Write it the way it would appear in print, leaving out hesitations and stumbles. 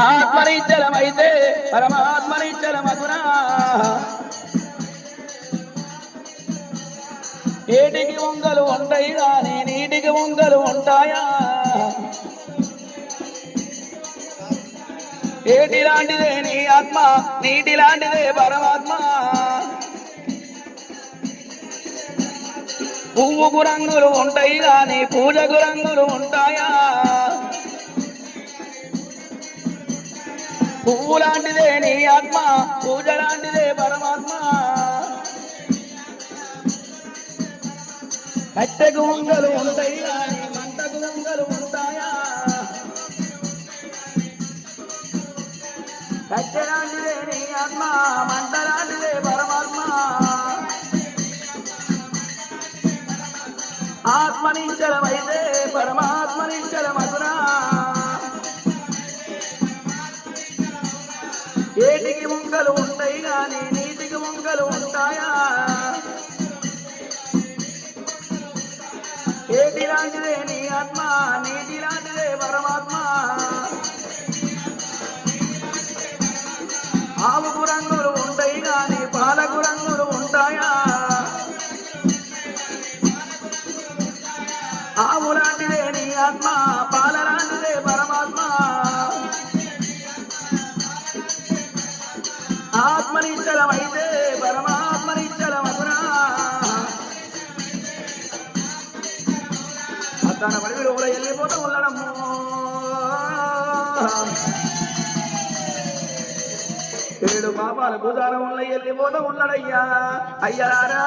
ఆత్మనిచ్చలమైతే పరమాత్మనిచ్చలమగునా ఏటికి వంగలు ఉంటాయి కానీ నీటికి వంగలు ఉంటాయా ఏటి లాంటిదే నీ ఆత్మ నీటి లాంటిదే పరమాత్మ పువ్వుకు రంగులు ఉంటాయి కానీ పూజకు రంగులు ఉంటాయా పువ్వు లాంటిదే నీ ఆత్మ పూజ లాంటిదే పరమాత్మ కట్టెకు వంగలు ఉంటాయి కానీ మంటకు వంగలు ఉంటాయా కట్టె లాంటిదే నీ ఆత్మ మంట లాంటిదే పరమాత్మ ఆత్మనిచ్చలమైతే పరమాత్మనిచ్చలమగునా ఏటికి ముంగలు ఉంటాయి కానీ నీటికి ముంగలు ఉంటాయా ఏటి లాంటిదే నీ ఆత్మ నీటి లాంటిదే పరమాత్మ ఆవుకు రంగులు ఉంటాయి కానీ పాలకు రంగులు ఉంటాయా ఆవు లాంటిదే నీ ఆత్మ పాల లాంటిదే పరమాత్మ ఆత్మనిచ్చలమైతే పరమాత్మనిచ్చలమగునా అతన పడి లోపల వెళ్ళిపోతూ ఉండడము ఏడు పాపాల భూజారం వల్ల వెళ్ళిపోతూ ఉన్నాడయ్యా అయ్యారా